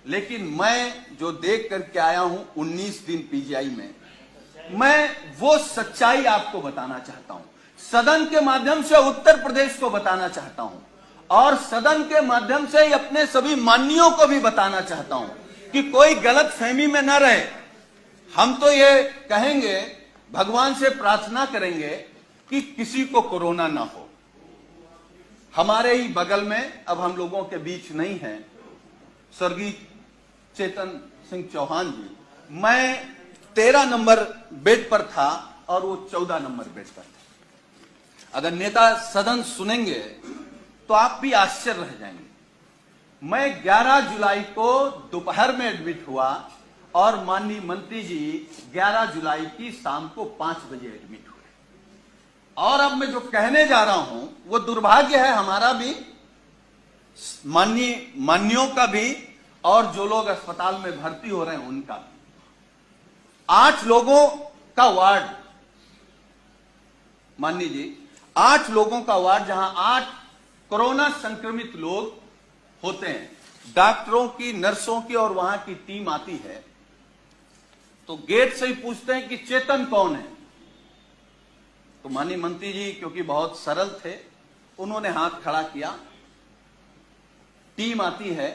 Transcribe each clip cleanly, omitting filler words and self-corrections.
लेकिन मैं जो देख करके आया हूं 19 दिन पीजीआई में, मैं वो सच्चाई आपको बताना चाहता हूं, सदन के माध्यम से उत्तर प्रदेश को बताना चाहता हूं और सदन के माध्यम से अपने सभी माननीयों को भी बताना चाहता हूं कि कोई गलत फहमी में न रहे। हम तो ये कहेंगे, भगवान से प्रार्थना करेंगे कि किसी को कोरोना ना हो। हमारे ही बगल में, अब हम लोगों के बीच नहीं है, स्वर्गीय चेतन सिंह चौहान जी, मैं 13 नंबर बेड पर था और वो 14 नंबर बेड पर था। अगर नेता सदन सुनेंगे तो आप भी आश्चर्य रह जाएंगे। मैं 11 जुलाई को दोपहर में एडमिट हुआ और माननीय मंत्री जी 11 जुलाई की शाम को 5 बजे एडमिट हुए। और अब मैं जो कहने जा रहा हूं वो दुर्भाग्य है हमारा भी, माननीयों का भी, और जो लोग अस्पताल में भर्ती हो रहे हैं उनका भी। 8 लोगों का वार्ड, माननीय जी, 8 लोगों का वार्ड, जहां 8 कोरोना संक्रमित लोग होते हैं, डॉक्टरों की, नर्सों की और वहां की टीम आती है तो गेट से ही पूछते हैं कि चेतन कौन है। तो माननीय मंत्री जी क्योंकि बहुत सरल थे, उन्होंने हाथ खड़ा किया। टीम आती है,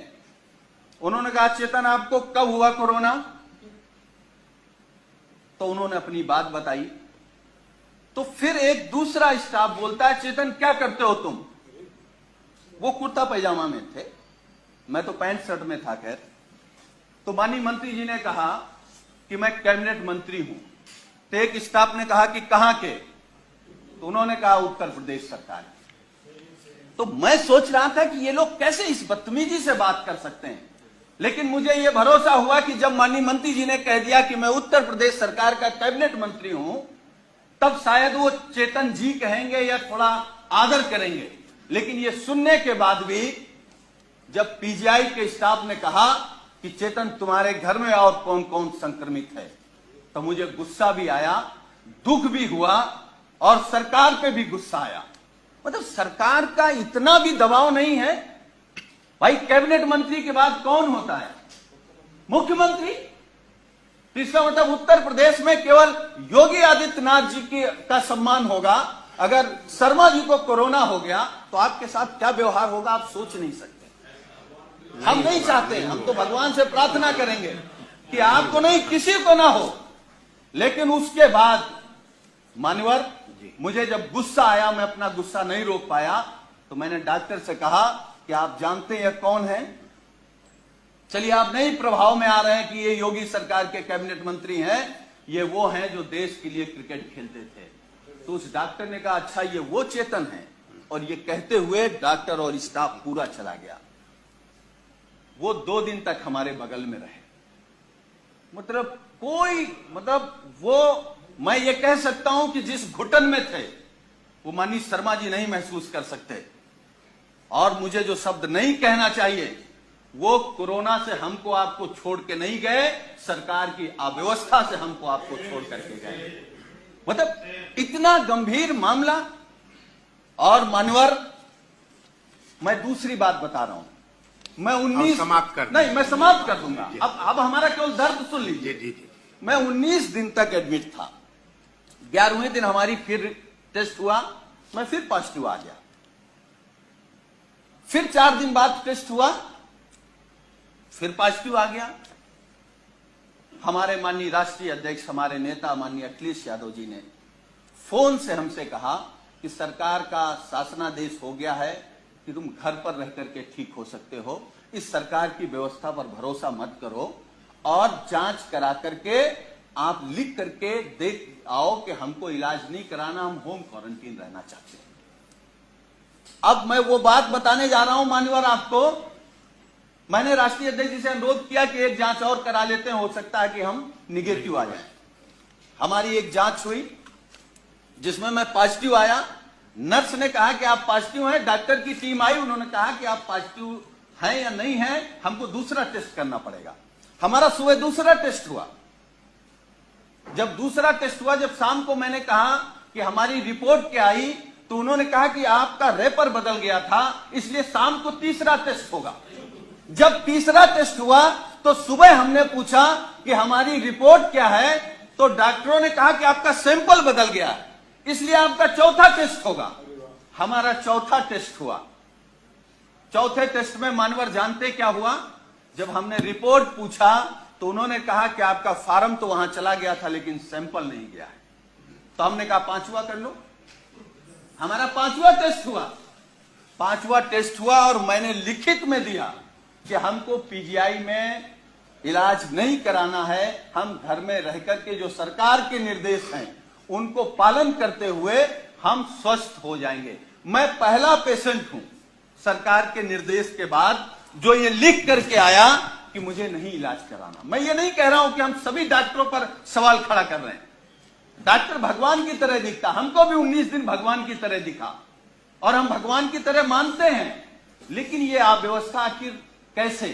उन्होंने कहा चेतन आपको कब हुआ कोरोना? तो उन्होंने अपनी बात बताई। तो फिर एक दूसरा स्टाफ बोलता है चेतन क्या करते हो तुम? वो कुर्ता पैजामा में थे, मैं तो पैंट शर्ट में था। खैर, तो माननीय मंत्री जी ने कहा कि मैं कैबिनेट मंत्री हूं। तो एक स्टाफ ने कहा कि कहां के? तो उन्होंने कहा उत्तर प्रदेश सरकार। तो मैं सोच रहा था कि ये लोग कैसे इस बदतमीजी से बात कर सकते हैं, लेकिन मुझे यह भरोसा हुआ कि जब माननीय मंत्री जी ने कह दिया कि मैं उत्तर प्रदेश सरकार का कैबिनेट मंत्री हूं, तब शायद वो चेतन जी कहेंगे या थोड़ा आदर करेंगे। लेकिन ये सुनने के बाद भी जब पीजीआई के स्टाफ ने कहा कि चेतन तुम्हारे घर में और कौन कौन संक्रमित है, तो मुझे गुस्सा भी आया, दुख भी हुआ और सरकार पे भी गुस्सा आया। मतलब सरकार का इतना भी दबाव नहीं है भाई। कैबिनेट मंत्री के बाद कौन होता है? मुख्यमंत्री। तो इसका मतलब उत्तर प्रदेश में केवल योगी आदित्यनाथ जी का सम्मान होगा। अगर शर्मा जी को कोरोना हो गया तो आपके साथ क्या व्यवहार होगा आप सोच नहीं सकते। हम नहीं चाहते, हम तो भगवान से प्रार्थना करेंगे कि आपको नहीं, किसी को ना हो। लेकिन उसके बाद मान्यवर, मुझे जब गुस्सा आया, मैं अपना गुस्सा नहीं रोक पाया, तो मैंने डॉक्टर से कहा कि आप जानते हैं कौन है? चलिए आप नहीं प्रभाव में आ रहे हैं कि ये योगी सरकार के कैबिनेट मंत्री हैं, ये वो हैं जो देश के लिए क्रिकेट खेलते थे। तो उस डॉक्टर ने कहा अच्छा ये वो चेतन है, और ये कहते हुए डॉक्टर और स्टाफ पूरा चला गया। वो 2 दिन तक हमारे बगल में रहे। मतलब वो, मैं ये कह सकता हूं कि जिस घुटन में थे वो माननीय शर्मा जी नहीं महसूस कर सकते। और मुझे जो शब्द नहीं कहना चाहिए, वो कोरोना से हमको आपको छोड़ के नहीं गए, सरकार की अव्यवस्था से हमको आपको छोड़ करके गए। मतलब इतना गंभीर मामला। और मानवर, मैं दूसरी बात बता रहा हूं, मैं 19 समाप्त कर नहीं, मैं समाप्त कर दूंगा। अब हमारा केवल दर्द सुन लीजिए। मैं 19 दिन तक एडमिट था। 11वें दिन हमारी फिर टेस्ट हुआ, मैं फिर पॉजिटिव आ गया। फिर 4 दिन बाद टेस्ट हुआ, फिर पॉजिटिव आ गया। हमारे माननीय राष्ट्रीय अध्यक्ष, हमारे नेता माननीय अखिलेश यादव जी ने फोन से हमसे कहा कि सरकार का शासनादेश हो गया है कि तुम घर पर रह करके ठीक हो सकते हो, इस सरकार की व्यवस्था पर भरोसा मत करो और जांच करा करके आप लिख करके देख आओ कि हमको इलाज नहीं कराना, हम होम क्वारंटीन रहना चाहते हैं। अब मैं वो बात बताने जा रहा हूं मान्यवर आपको। मैंने राष्ट्रीय अध्यक्ष जी से अनुरोध किया कि एक जांच और करा लेते हैं, हो सकता है कि हम निगेटिव आ जाए। हमारी एक जांच हुई जिसमें मैं पॉजिटिव आया। नर्स ने कहा कि आप पॉजिटिव हैं, डॉक्टर की टीम आई, उन्होंने कहा कि आप पॉजिटिव हैं या नहीं हैं, हमको दूसरा टेस्ट करना पड़ेगा। हमारा सुबह दूसरा टेस्ट हुआ। जब दूसरा टेस्ट हुआ, जब शाम को मैंने कहा कि हमारी रिपोर्ट क्या आई, तो उन्होंने कहा कि आपका रेपर बदल गया था, इसलिए शाम को तीसरा टेस्ट होगा। जब तीसरा टेस्ट हुआ तो सुबह हमने पूछा कि हमारी रिपोर्ट क्या है, तो डॉक्टरों ने कहा कि आपका सैंपल बदल गया है, इसलिए आपका चौथा टेस्ट होगा। हमारा चौथा टेस्ट हुआ। चौथे टेस्ट में मानवर जानते क्या हुआ? जब हमने रिपोर्ट पूछा तो उन्होंने कहा कि आपका फार्म तो वहां चला गया था लेकिन सैंपल नहीं गया है। तो हमने कहा पांचवा कर लो। हमारा पांचवा टेस्ट हुआ। पांचवा टेस्ट हुआ और मैंने लिखित में दिया कि हमको पीजीआई में इलाज नहीं कराना है, हम घर में रहकर के जो सरकार के निर्देश हैं उनको पालन करते हुए हम स्वस्थ हो जाएंगे। मैं पहला पेशेंट हूं सरकार के निर्देश के बाद जो ये लिख करके आया कि मुझे नहीं इलाज कराना। मैं ये नहीं कह रहा हूं कि हम सभी डॉक्टरों पर सवाल खड़ा कर रहे हैं। डॉक्टर भगवान की तरह दिखता, हमको भी 19 दिन भगवान की तरह दिखा और हम भगवान की तरह मानते हैं, लेकिन ये अव्यवस्था आखिर कैसे?